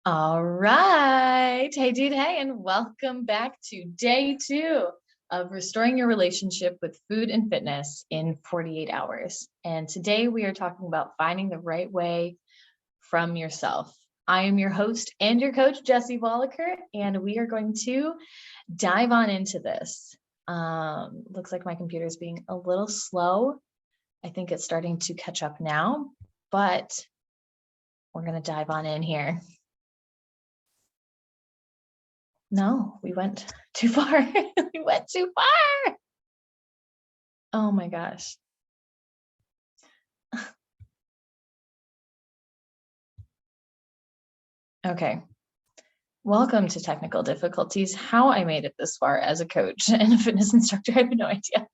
All right. Hey, dude. Hey, and welcome back to day 2 of restoring your relationship with food and fitness in 48 hours. And today we are talking about finding the right way from yourself. I am your host and your coach, Jessie Wallaker, and we are going to dive on into this. Looks like my computer is being a little slow. I think it's starting to catch up now, but we're going to dive on in here. No, we went too far. We went too far. Oh my gosh. Okay. Welcome to technical difficulties. How I made it this far as a coach and a fitness instructor, I have no idea.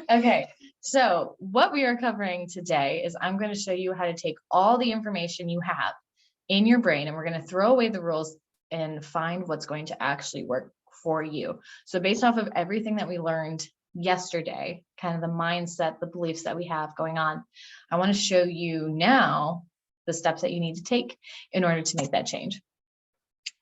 Okay. So what we are covering today is I'm going to show you how to take all the information you have in your brain, and we're going to throw away the rules and find what's going to actually work for you. So based off of everything that we learned yesterday, kind of the mindset, the beliefs that we have going on, I want to show you now the steps that you need to take in order to make that change.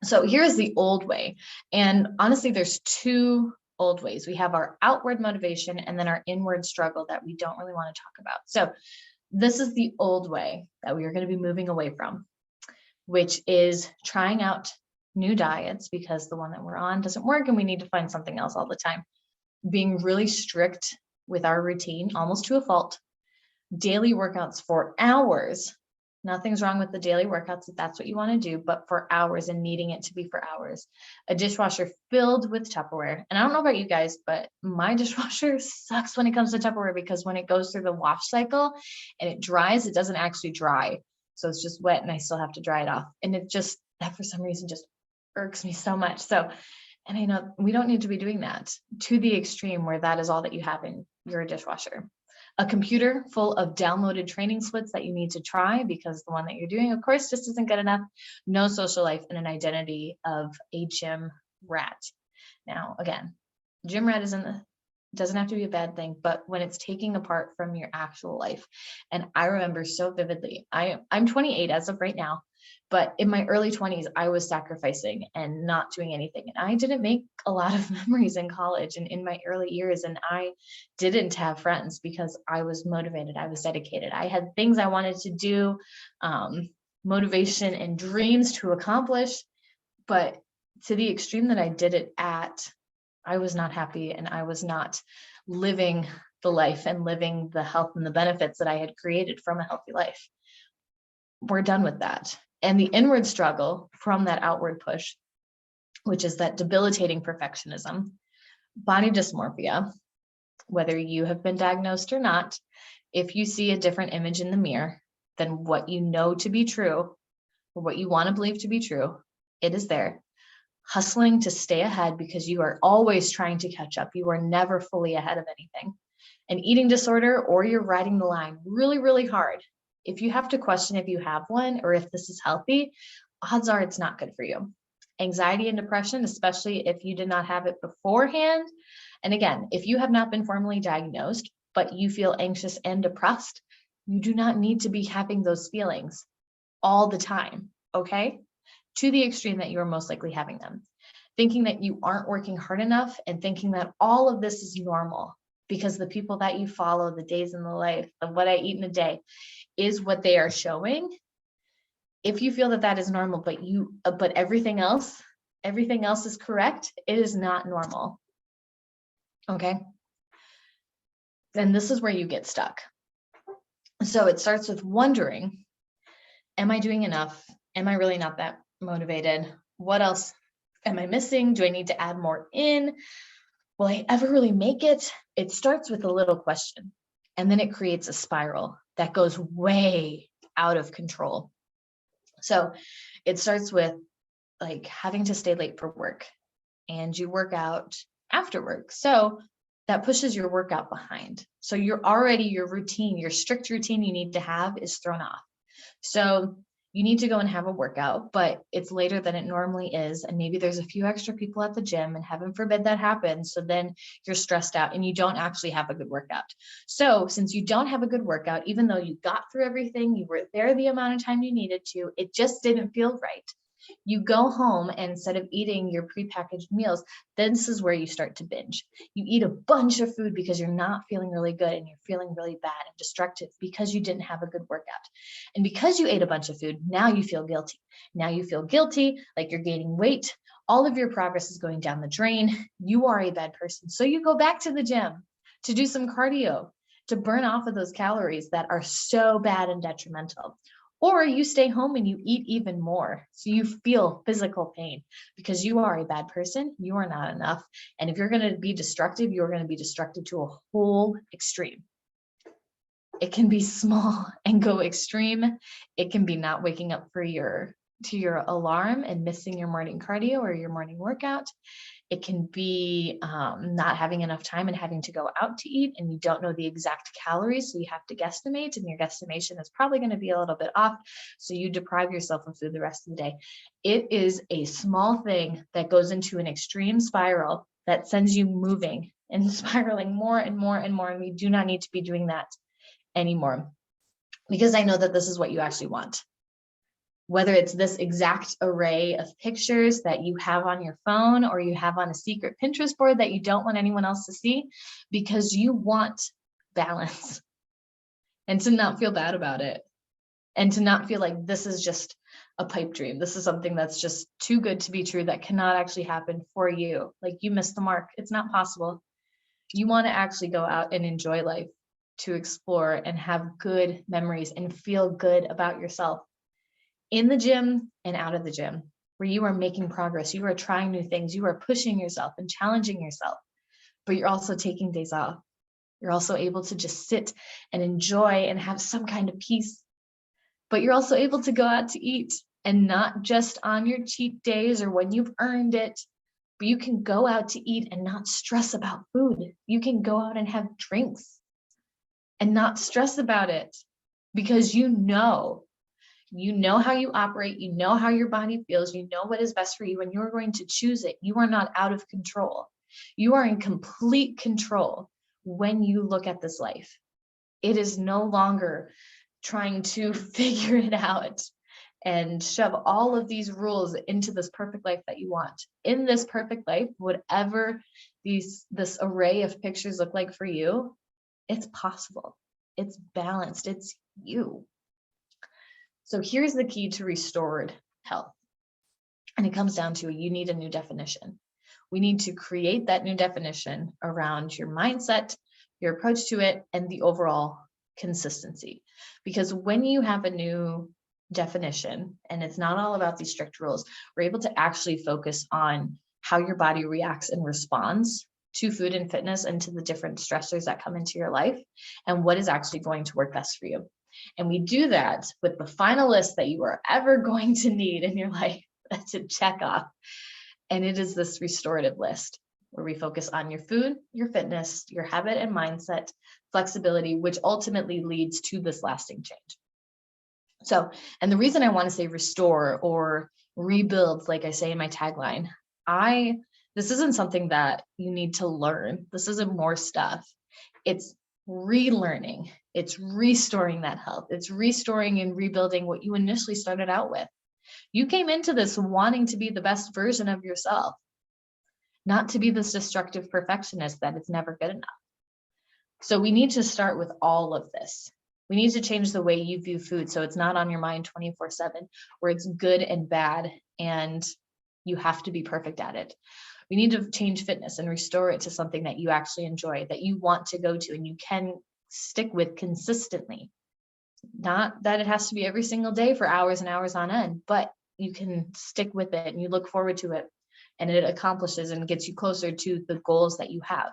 So here's the old way. And honestly, there's two old ways. We have our outward motivation and then our inward struggle that we don't really want to talk about. So this is the old way that we are going to be moving away from, which is trying out new diets because the one that we're on doesn't work and we need to find something else all the time. Being really strict with our routine, almost to a fault. Daily workouts for hours. Nothing's wrong with the daily workouts if that's what you want to do, but for hours and needing it to be for hours. A dishwasher filled with Tupperware. And I don't know about you guys, but my dishwasher sucks when it comes to Tupperware because when it goes through the wash cycle and it dries, it doesn't actually dry. So it's just wet and I still have to dry it off. And it just, that for some reason just irks me so much. So, and I know we don't need to be doing that to the extreme where that is all that you have in your dishwasher. A computer full of downloaded training splits that you need to try because the one that you're doing, of course, just isn't good enough. No social life and an identity of a gym rat. Now, again, gym rat doesn't have to be a bad thing, but when it's taking apart from your actual life. And I remember so vividly, I'm 28 as of right now, but in my early 20s, I was sacrificing and not doing anything. And I didn't make a lot of memories in college and in my early years. And I didn't have friends because I was motivated. I was dedicated. I had things I wanted to do, motivation and dreams to accomplish. But to the extreme that I did it at, I was not happy and I was not living the life and living the health and the benefits that I had created from a healthy life. We're done with that. And the inward struggle from that outward push, which is that debilitating perfectionism, body dysmorphia, whether you have been diagnosed or not, if you see a different image in the mirror than what you know to be true or what you want to believe to be true, it is there. Hustling to stay ahead because you are always trying to catch up. You are never fully ahead of anything. An eating disorder, or you're riding the line really, really hard. If you have to question if you have one or if this is healthy, odds are it's not good for you. Anxiety and depression, especially if you did not have it beforehand. And again, if you have not been formally diagnosed, but you feel anxious and depressed, you do not need to be having those feelings all the time, okay? To the extreme that you are most likely having them. Thinking that you aren't working hard enough and thinking that all of this is normal because the people that you follow, the days in the life of what I eat in a day is what they are showing. If you feel that that is normal, but everything else is correct, it is not normal. Okay. Then this is where you get stuck. So it starts with wondering, am I doing enough? Am I really not that motivated? What else am I missing? Do I need to add more in? Will I ever really make it? It starts with a little question, and then it creates a spiral that goes way out of control. So it starts with like having to stay late for work and you work out after work. So that pushes your workout behind. So your routine, your strict routine you need to have is thrown off. So you need to go and have a workout, but it's later than it normally is. And maybe there's a few extra people at the gym and heaven forbid that happens. So then you're stressed out and you don't actually have a good workout. So since you don't have a good workout, even though you got through everything, you were there the amount of time you needed to, it just didn't feel right. You go home and instead of eating your prepackaged meals, this is where you start to binge. You eat a bunch of food because you're not feeling really good and you're feeling really bad and destructive because you didn't have a good workout. And because you ate a bunch of food, now you feel guilty. Now you feel guilty, like you're gaining weight. All of your progress is going down the drain. You are a bad person. So you go back to the gym to do some cardio, to burn off of those calories that are so bad and detrimental. Or you stay home and you eat even more. So you feel physical pain because you are a bad person. You are not enough. And if you're going to be destructive, you're going to be destructive to a whole extreme. It can be small and go extreme. It can be not waking up to your alarm and missing your morning cardio or your morning workout. It can be not having enough time and having to go out to eat and you don't know the exact calories, so you have to guesstimate, and your guesstimation is probably going to be a little bit off, so you deprive yourself of food the rest of the day. It is a small thing that goes into an extreme spiral that sends you moving and spiraling more and more and more, and we do not need to be doing that anymore, because I know that this is what you actually want. Whether it's this exact array of pictures that you have on your phone or you have on a secret Pinterest board that you don't want anyone else to see because you want balance, and to not feel bad about it, and to not feel like this is just a pipe dream. This is something that's just too good to be true that cannot actually happen for you. Like you missed the mark. It's not possible. You want to actually go out and enjoy life, to explore and have good memories and feel good about yourself. In the gym and out of the gym, where you are making progress, you are trying new things, you are pushing yourself and challenging yourself, but you're also taking days off. You're also able to just sit and enjoy and have some kind of peace, but you're also able to go out to eat, and not just on your cheat days or when you've earned it, but you can go out to eat and not stress about food. You can go out and have drinks and not stress about it because you know how you operate, you know how your body feels, you know what is best for you, and you're going to choose it. You are not out of control. You are in complete control when you look at this life. It is no longer trying to figure it out and shove all of these rules into this perfect life that you want. In this perfect life, whatever this array of pictures look like for you, it's possible. It's balanced. It's you. So here's the key to restored health. And it comes down to you need a new definition. We need to create that new definition around your mindset, your approach to it, and the overall consistency. Because when you have a new definition, and it's not all about these strict rules, we're able to actually focus on how your body reacts and responds to food and fitness and to the different stressors that come into your life, and what is actually going to work best for you. And we do that with the final list that you are ever going to need in your life to check off. And it is this restorative list where we focus on your food, your fitness, your habit and mindset, flexibility, which ultimately leads to this lasting change. So, and the reason I want to say restore or rebuild, like I say in my tagline, this isn't something that you need to learn. This isn't more stuff. It's relearning. It's restoring that health. It's restoring and rebuilding what you initially started out with. You came into this wanting to be the best version of yourself, not to be this destructive perfectionist that it's never good enough. So we need to start with all of this. We need to change the way you view food so it's not on your mind 24/7, where it's good and bad and you have to be perfect at it. We need to change fitness and restore it to something that you actually enjoy, that you want to go to and you can stick with consistently. Not that it has to be every single day for hours and hours on end, but you can stick with it and you look forward to it, and it accomplishes and gets you closer to the goals that you have.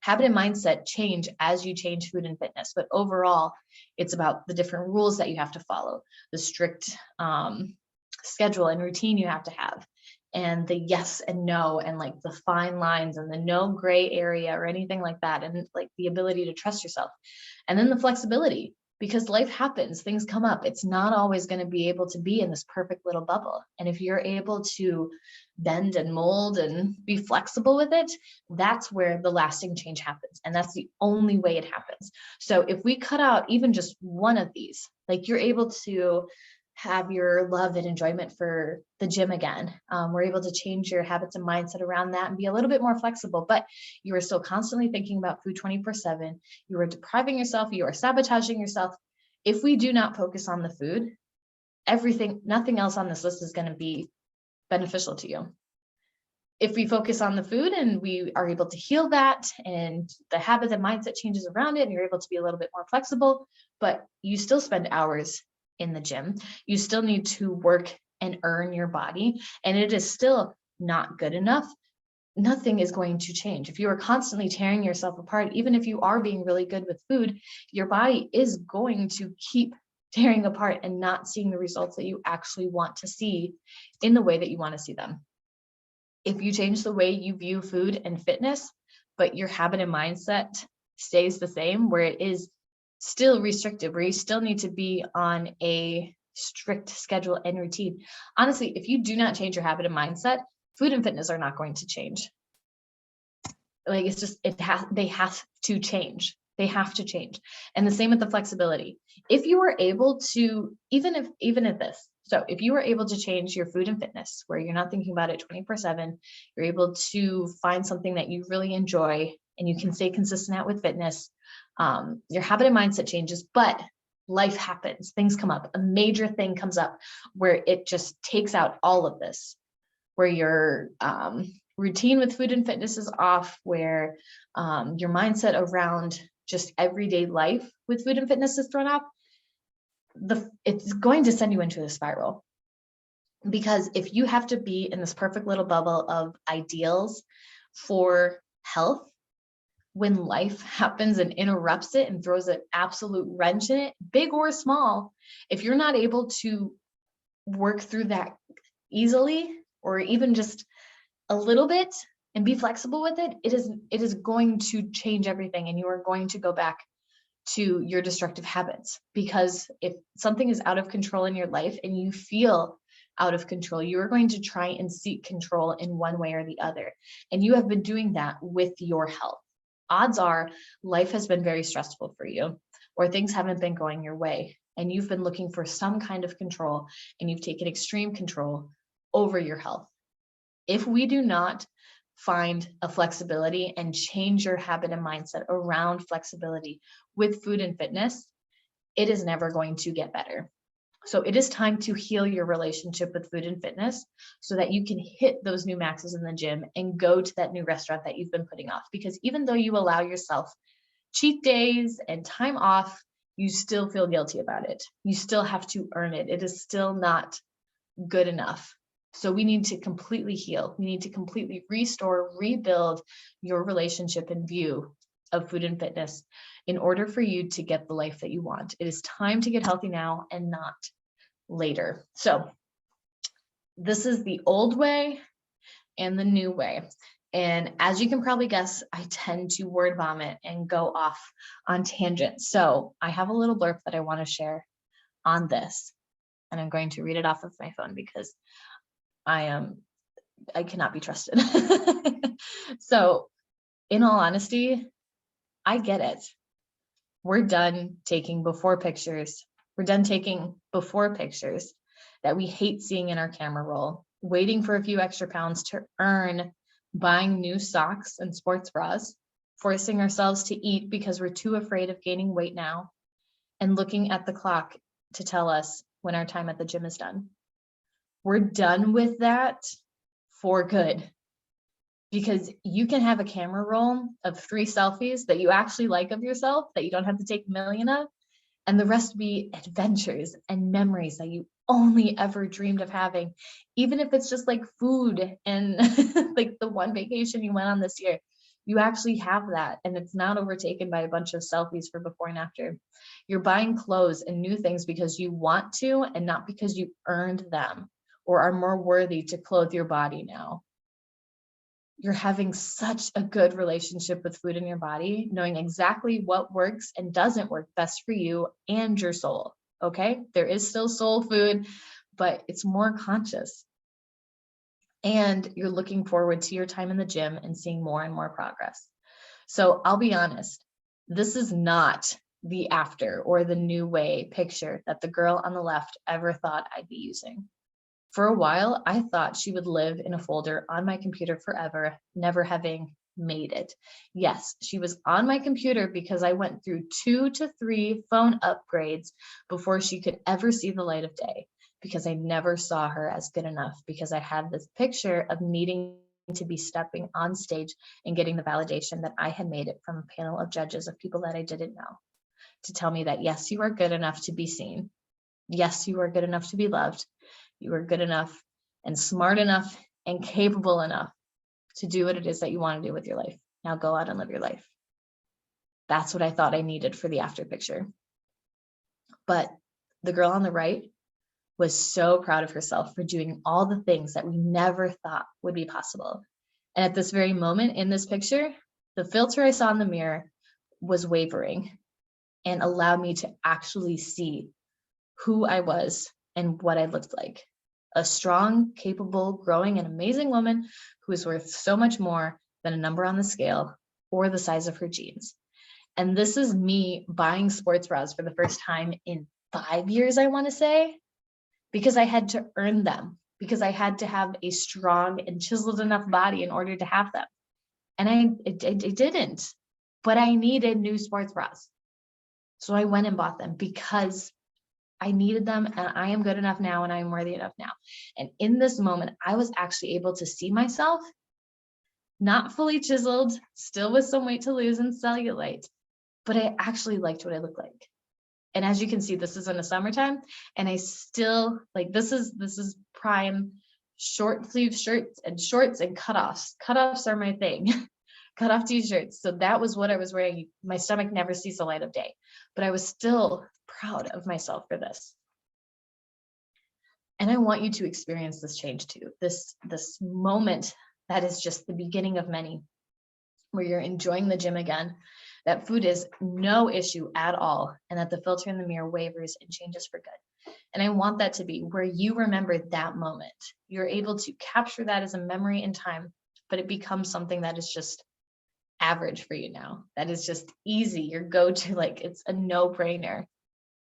Habit and mindset change as you change food and fitness, but overall, it's about the different rules that you have to follow, the strict schedule and routine you have to have, and the yes and no, and like the fine lines and the no gray area or anything like that, and like the ability to trust yourself. And then the flexibility, because life happens, things come up. It's not always going to be able to be in this perfect little bubble. And if you're able to bend and mold and be flexible with it, that's where the lasting change happens. And that's the only way it happens. So if we cut out even just one of these, like you're able to have your love and enjoyment for the gym again. We're able to change your habits and mindset around that and be a little bit more flexible, but you are still constantly thinking about food 24/7. You are depriving yourself, you are sabotaging yourself. If we do not focus on the food, nothing else on this list is going to be beneficial to you. If we focus on the food and we are able to heal that and the habits and mindset changes around it, and you're able to be a little bit more flexible, but you still spend hours in the gym, you still need to work and earn your body, and it is still not good enough, nothing is going to change. If you are constantly tearing yourself apart, even if you are being really good with food, your body is going to keep tearing apart and not seeing the results that you actually want to see in the way that you want to see them. If you change the way you view food and fitness, but your habit and mindset stays the same, where it is still restrictive, where you still need to be on a strict schedule and routine. Honestly, if you do not change your habit and mindset, food and fitness are not going to change. Like, it's just, they have to change. They have to change. And the same with the flexibility. If you were able to, even at this, so if you were able to change your food and fitness, where you're not thinking about it 24/7, you're able to find something that you really enjoy and you can stay consistent at with fitness, your habit and mindset changes, but life happens, things come up, a major thing comes up where it just takes out all of this, where your routine with food and fitness is off, where your mindset around just everyday life with food and fitness is thrown off, it's going to send you into a spiral. Because if you have to be in this perfect little bubble of ideals for health, when life happens and interrupts it and throws an absolute wrench in it, big or small, if you're not able to work through that easily, or even just a little bit, and be flexible with it, it is going to change everything, and you are going to go back to your destructive habits. Because if something is out of control in your life and you feel out of control, you are going to try and seek control in one way or the other. And you have been doing that with your health. Odds are life has been very stressful for you, or things haven't been going your way, and you've been looking for some kind of control, and you've taken extreme control over your health. If we do not find a flexibility and change your habit and mindset around flexibility with food and fitness, it is never going to get better. So it is time to heal your relationship with food and fitness so that you can hit those new maxes in the gym and go to that new restaurant that you've been putting off. Because even though you allow yourself cheat days and time off, you still feel guilty about it. You still have to earn it. It is still not good enough. So we need to completely heal. We need to completely restore, rebuild your relationship and view of food and fitness in order for you to get the life that you want. It is time to get healthy now and not later. So this is the old way and the new way. And as you can probably guess, I tend to word vomit and go off on tangents. So I have a little blurb that I want to share on this, and I'm going to read it off of my phone because I cannot be trusted. So in all honesty, I get it. We're done taking before pictures. We're done taking before pictures that we hate seeing in our camera roll, waiting for a few extra pounds to earn buying new socks and sports bras, forcing ourselves to eat because we're too afraid of gaining weight now, and looking at the clock to tell us when our time at the gym is done. We're done with that for good, because you can have a camera roll of 3 selfies that you actually like of yourself, that you don't have to take a million of, and the rest be adventures and memories that you only ever dreamed of having. Even if it's just like food and like the one vacation you went on this year, you actually have that, and it's not overtaken by a bunch of selfies for before and after. You're buying clothes and new things because you want to, and not because you earned them or are more worthy to clothe your body now. You're having such a good relationship with food in your body, knowing exactly what works and doesn't work best for you and your soul. Okay, there is still soul food, but it's more conscious. And you're looking forward to your time in the gym and seeing more and more progress. So I'll be honest, this is not the after or the new way picture that the girl on the left ever thought I'd be using. For a while, I thought she would live in a folder on my computer forever, never having made it. Yes, she was on my computer because I went through 2 to 3 phone upgrades before she could ever see the light of day, because I never saw her as good enough, because I had this picture of needing to be stepping on stage and getting the validation that I had made it from a panel of judges of people that I didn't know, to tell me that, yes, you are good enough to be seen. Yes, you are good enough to be loved. You are good enough and smart enough and capable enough to do what it is that you want to do with your life. Now go out and live your life. That's what I thought I needed for the after picture. But the girl on the right was so proud of herself for doing all the things that we never thought would be possible. And at this very moment in this picture, the filter I saw in the mirror was wavering and allowed me to actually see who I was and what I looked like. A strong, capable, growing, and amazing woman who is worth so much more than a number on the scale or the size of her jeans. And this is me buying sports bras for the first time in 5 years, I want to say, because I had to earn them, because I had to have a strong and chiseled enough body in order to have them. And I didn't, but I needed new sports bras. So I went and bought them because I needed them, and I am good enough now, and I am worthy enough now. And in this moment, I was actually able to see myself, not fully chiseled, still with some weight to lose and cellulite, but I actually liked what I looked like. And as you can see, this is in the summertime, and I still like, this is prime short sleeve shirts and shorts and cutoffs. Cutoffs are my thing. Cutoff t-shirts. So that was what I was wearing. My stomach never sees the light of day, but I was still proud of myself for this. And I want you to experience this change too. This moment that is just the beginning of many, where you're enjoying the gym again, that food is no issue at all, and that the filter in the mirror wavers and changes for good. And I want that to be where you remember that moment. You're able to capture that as a memory in time, but it becomes something that is just average for you now. That is just easy. Your go-to, like, it's a no-brainer.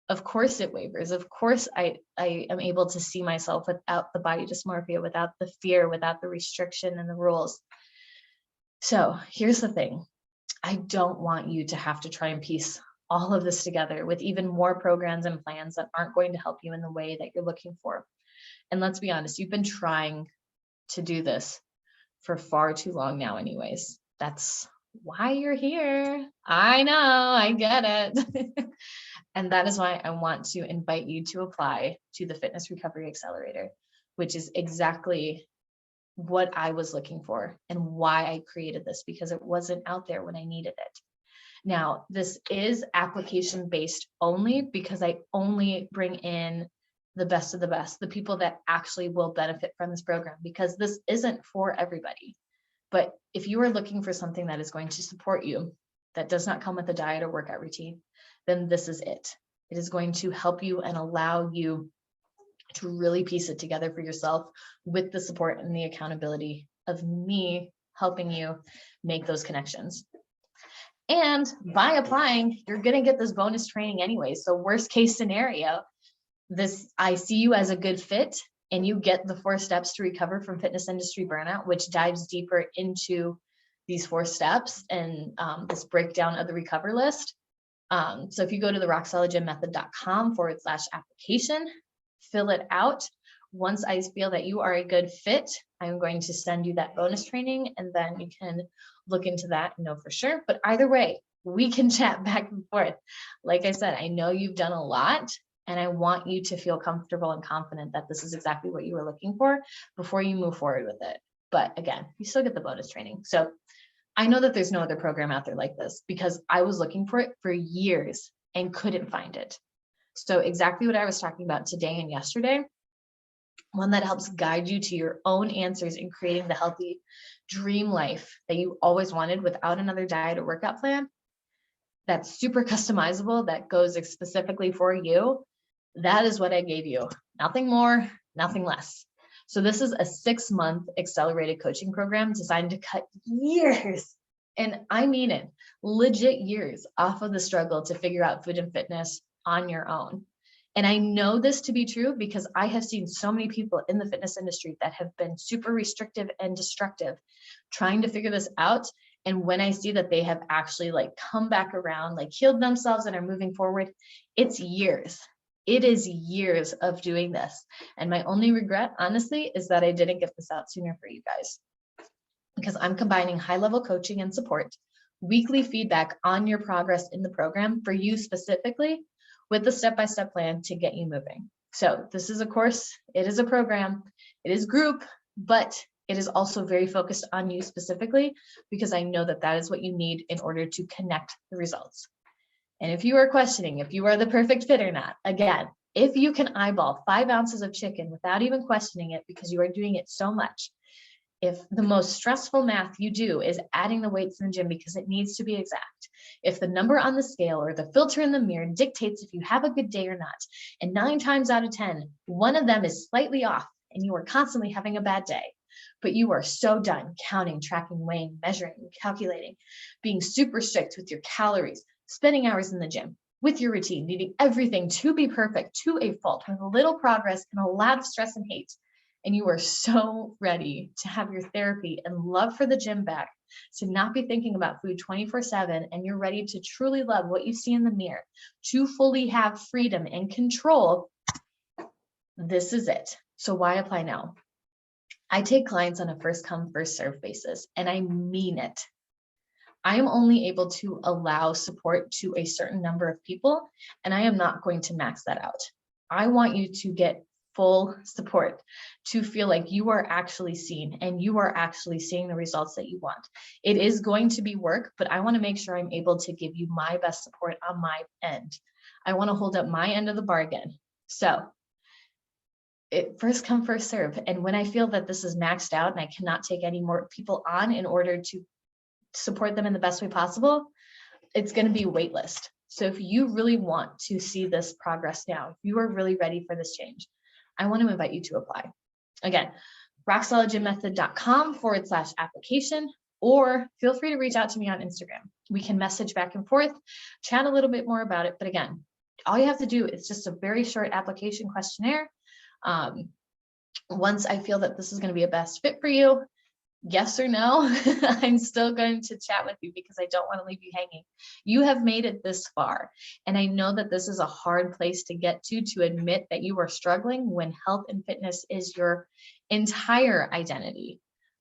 Of course it wavers. Of course I am able to see myself without the body dysmorphia, without the fear, without the restriction and the rules. So here's the thing. I don't want you to have to try and piece all of this together with even more programs and plans that aren't going to help you in the way that you're looking for. And let's be honest, you've been trying to do this for far too long now anyways. That's why you're here. I know, I get it. And that is why I want to invite you to apply to the Fitness Recovery Accelerator, which is exactly what I was looking for and why I created this, because it wasn't out there when I needed it. Now, this is application based only, because I only bring in the best of the best, the people that actually will benefit from this program, because this isn't for everybody. But if you are looking for something that is going to support you, that does not come with a diet or workout routine, then this is it. It is going to help you and allow you to really piece it together for yourself with the support and the accountability of me helping you make those connections. And by applying, you're going to get this bonus training anyway. So worst case scenario, I see you as a good fit, and you get the 4 steps to recover from fitness industry burnout, which dives deeper into these 4 steps and this breakdown of the recover list. So if you go to the rocksolidgymmethod.com/application, fill it out. Once I feel that you are a good fit, I'm going to send you that bonus training, and then you can look into that and know for sure. But either way, we can chat back and forth. Like I said, I know you've done a lot, and I want you to feel comfortable and confident that this is exactly what you were looking for before you move forward with it. But again, you still get the bonus training. So I know that there's no other program out there like this, because I was looking for it for years and couldn't find it. So exactly what I was talking about today and yesterday, one that helps guide you to your own answers in creating the healthy dream life that you always wanted without another diet or workout plan, that's super customizable, that goes specifically for you. That is what I gave you. Nothing more, nothing less. So this is a 6-month accelerated coaching program designed to cut years And I mean it, legit years off of the struggle to figure out food and fitness on your own. And I know this to be true because I have seen so many people in the fitness industry that have been super restrictive and destructive trying to figure this out. And when I see that they have actually like come back around, like healed themselves and are moving forward, it's years. It is years of doing this. And my only regret, honestly, is that I didn't get this out sooner for you guys, because I'm combining high-level coaching and support, weekly feedback on your progress in the program for you specifically, with the step-by-step plan to get you moving. So this is a course, it is a program, it is group, but it is also very focused on you specifically, because I know that that is what you need in order to connect the results. And if you are questioning if you are the perfect fit or not, again, if you can eyeball 5 ounces of chicken without even questioning it because you are doing it so much, if the most stressful math you do is adding the weights in the gym because it needs to be exact, if the number on the scale or the filter in the mirror dictates if you have a good day or not, and 9 times out of 10, one of them is slightly off and you are constantly having a bad day, but you are so done counting, tracking, weighing, measuring, calculating, being super strict with your calories, spending hours in the gym, with your routine, needing everything to be perfect to a fault, with a little progress and a lot of stress and hate, and you are so ready to have your therapy and love for the gym back, to not be thinking about food 24/7, and you're ready to truly love what you see in the mirror, to fully have freedom and control, this is it. So why apply now? I take clients on a first come, first serve basis, and I mean it. I am only able to allow support to a certain number of people, and I am not going to max that out. I want you to get full support, to feel like you are actually seen and you are actually seeing the results that you want. It is going to be work, but I want to make sure I'm able to give you my best support on my end. I want to hold up my end of the bargain. So it first come, first serve. And when I feel that this is maxed out and I cannot take any more people on in order to support them in the best way possible, it's going to be a wait list. So if you really want to see this progress now, if you are really ready for this change, I want to invite you to apply. Again, rocksolidgymmethod.com/application, or feel free to reach out to me on Instagram. We can message back and forth, chat a little bit more about it. But again, all you have to do is just a very short application questionnaire. Once I feel that this is going to be a best fit for you, yes or no, I'm still going to chat with you because I don't want to leave you hanging. You have made it this far. And I know that this is a hard place to get to admit that you are struggling when health and fitness is your entire identity.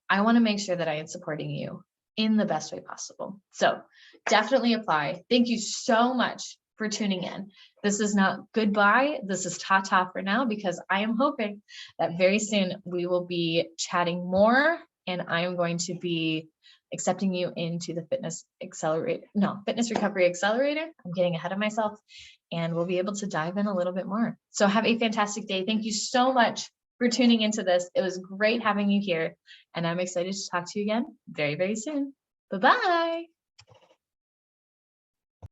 I want to make sure that I am supporting you in the best way possible. So definitely apply. Thank you so much for tuning in. This is not goodbye. This is ta-ta for now, because I am hoping that very soon we will be chatting more, and I am going to be accepting you into the fitness recovery accelerator. I'm getting ahead of myself, and we'll be able to dive in a little bit more. So have a fantastic day. Thank you so much for tuning into this. It was great having you here, and I'm excited to talk to you again very, very soon. Bye-bye.